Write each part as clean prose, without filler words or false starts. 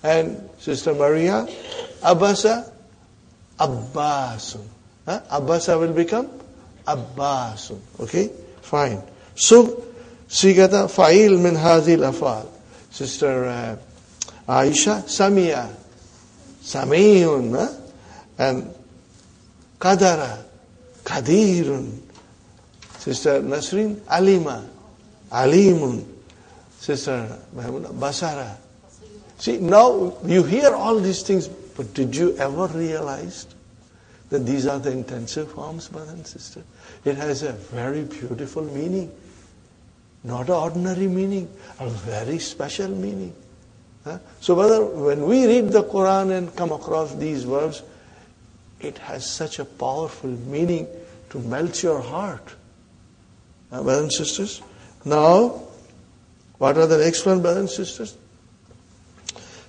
And Sister Maria, Abasa, Abbasun. Abasa will become Abbasun. Okay? Fine. So, Sigata Fa'il min Hazil Afal. Sister Aisha, Samia, Samiyun. And Qadara, Qadirun. Sister Nasrin, Alima, Alimun. Sister Mahmuna, Basara. See, now you hear all these things, but did you ever realize that these are the intensive forms, brother and sister? It has a very beautiful meaning. Not an ordinary meaning, a very special meaning. So brother, when we read the Quran and come across these verbs, it has such a powerful meaning to melt your heart. Brothers and sisters. Now, what are the next one, brothers and sisters?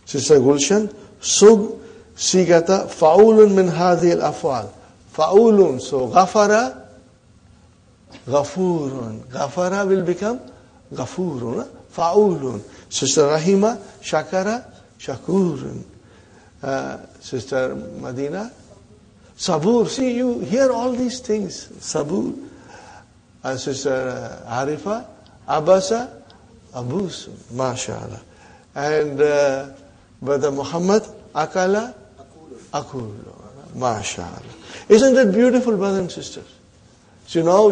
Sister Gulshan, Sug Sigata Faulun min hadhil afal. Faulun. So Ghafara, Ghafurun. Ghafara will become Ghafurun. Faulun. Sister Rahima, Shakara, Shakurun. Sister Madina, Sabur. See, you hear all these things. Sabur. Sister Harifa, Abasa, Abus. MashaAllah. And Brother Muhammad, Akala, Akul. MashaAllah. Isn't it beautiful, brothers and sisters? So now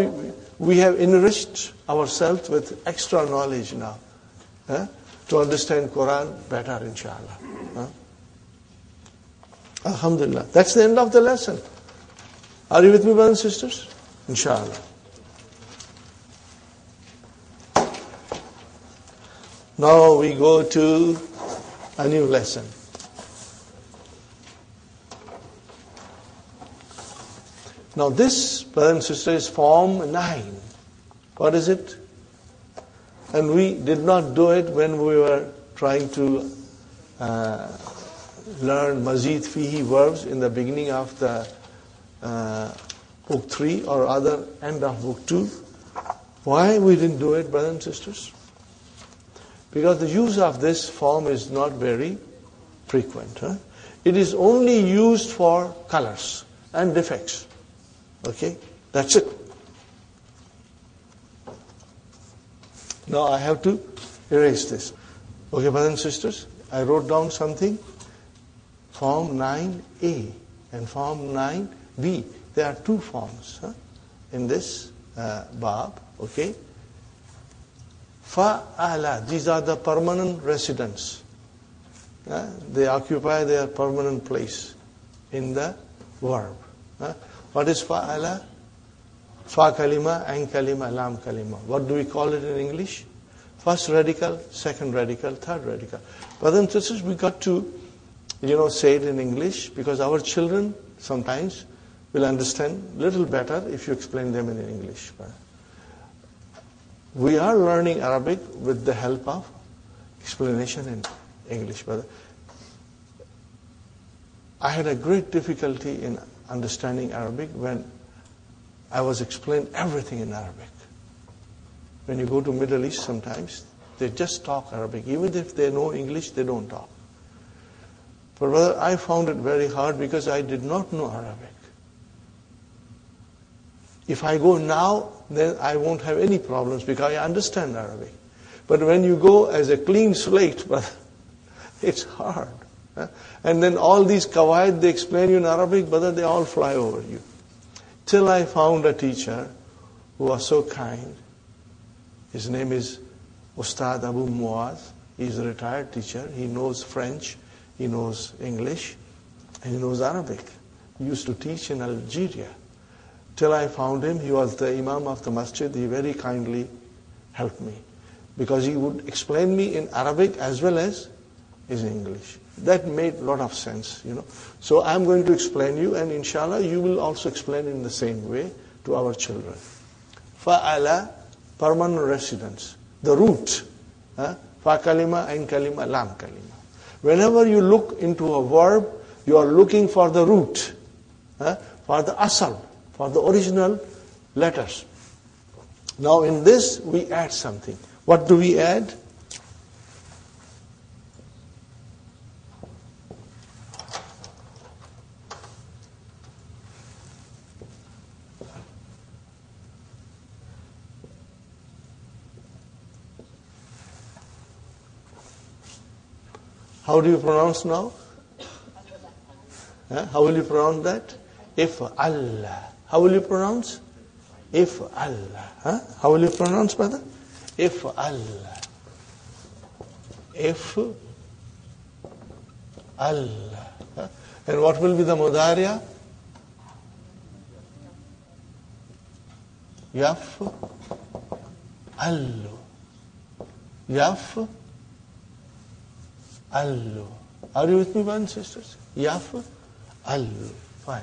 we have enriched ourselves with extra knowledge now. To understand Quran better, inshallah. Alhamdulillah. That's the end of the lesson. Are you with me, brothers and sisters? Inshallah. Now we go to a new lesson. Now this, brothers and sisters, is Form 9. What is it? And we did not do it when we were trying to learn Mazid Fihi verbs in the beginning of the book 3 or other end of book 2. Why we didn't do it, brothers and sisters? Because the use of this form is not very frequent. It is only used for colors and defects. Okay? That's it. Now I have to erase this. Okay, brothers and sisters, I wrote down something. Form 9A and Form 9B. There are two forms in this bab. Okay? Fa'ala. These are the permanent residents. They occupy their permanent place in the verb. What is fa'ala? Fa kalima, ain kalima, lam kalima. What do we call it in English? First radical, second radical, third radical. Brothers and sisters, we got to, say it in English because our children sometimes will understand a little better if you explain them in English. We are learning Arabic with the help of explanation in English, brother. I had a great difficulty in understanding Arabic when I was explained everything in Arabic. When you go to Middle East sometimes, they just talk Arabic. Even if they know English, they don't talk. But brother, I found it very hard because I did not know Arabic. If I go now, then I won't have any problems because I understand Arabic. But when you go as a clean slate, brother, it's hard. And then all these qawaid they explain you in Arabic, brother, they all fly over you. Till I found a teacher who was so kind. His name is Ustad Abu Muaz. He's a retired teacher. He knows French, he knows English, and he knows Arabic. He used to teach in Algeria. Till I found him, he was the Imam of the masjid. He very kindly helped me. Because he would explain me in Arabic as well as in English. That made a lot of sense, So I'm going to explain you, and inshallah you will also explain in the same way to our children. Fa'ala, permanent residence. The root. Fa kalima, ain kalima, lam kalima. Whenever you look into a verb, you are looking for the root. For the asal, for the original letters. Now in this we add something. What do we add? How do you pronounce now? How will you pronounce that? If Allah. How will you pronounce? If Allah. How will you pronounce, brother? If Allah. If Allah. And what will be the mudariya? Yaf allu. Yaf allu. Are you with me, brothers and sisters? Yaf allu. Fine.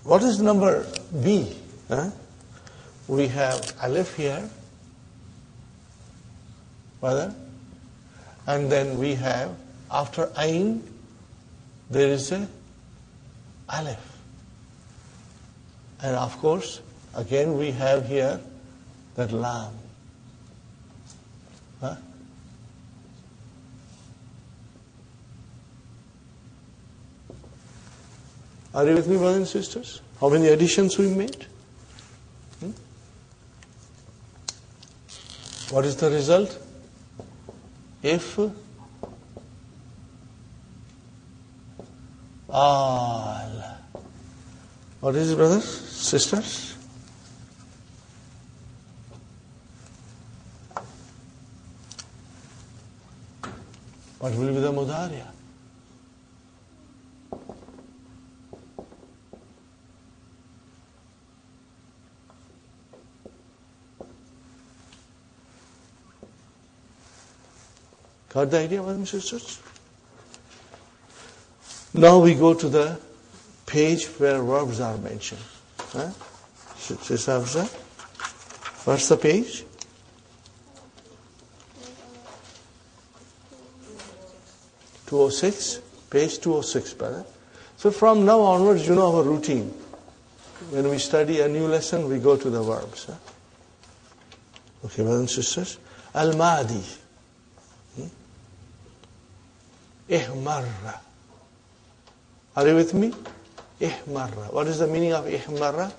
What is number B? We have alif here, brother, and then we have after ain there is a alif, and of course again we have here that lam. Are you with me, brothers and sisters? How many additions we made? What is the result? If all. What is it, brothers, sisters? What will be the mudariya? Got the idea, brothers and sisters? Now we go to the page where verbs are mentioned. Sister Hafsa, what's the page? Page 206, brother. So from now onwards, you know our routine. When we study a new lesson, we go to the verbs. Okay, brothers and sisters. Al-Madi. Ihmarra. Are you with me? Ihmarra. What is the meaning of ihmarra?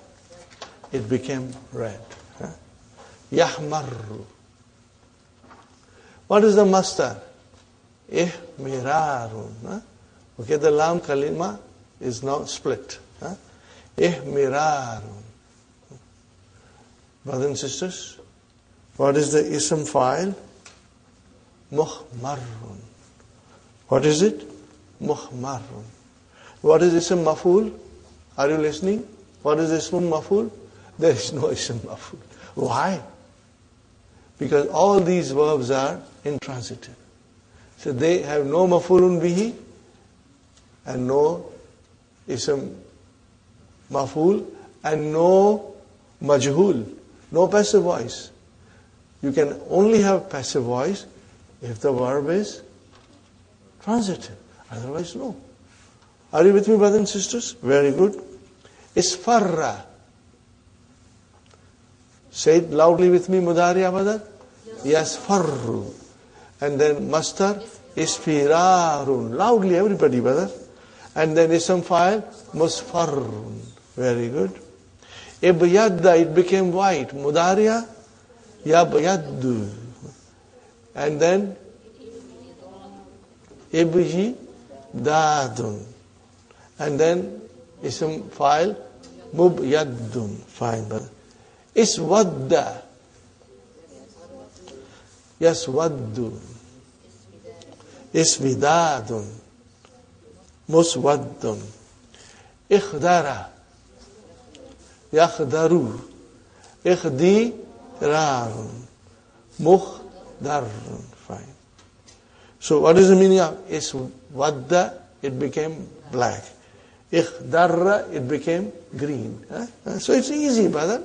It became red. Yahmarru. What is the masdar? Ihmirarun. Okay, the lam kalima is now split. Ihmirarun. Brothers and sisters, what is the ism fa'il? Muhmarrun. What is it? Muhmarrun. What is ism maf'ul? Are you listening? What is ism maf'ul? There is no ism maf'ul. Why? Because all these verbs are intransitive. So they have no maf'ulun bihi and no ism maf'ul and no majhul, no passive voice. You can only have passive voice if the verb is transitive. Otherwise, no. Are you with me, brothers and sisters? Very good. Isfarra. Say it loudly with me, mudariya, brother. Yasfarru. And then mastar, isfirarun. Loudly, everybody, brother. And then ism fa'il, musfarrun. Very good. Ibyadda, it became white. Mudariya, yabyaddu. And then ibji dadun. And then ism fa'il mubyaddun. Fine, brother. Iswadda. Yaswaddu. Isvidadun. Muswaddun. Ikhdara. Yakhdaru. Ikhdirarun. Mukhdarun. Fine. So what is the meaning of iswadda? It became black. Ikhdarra, it became green. So it's easy, brother.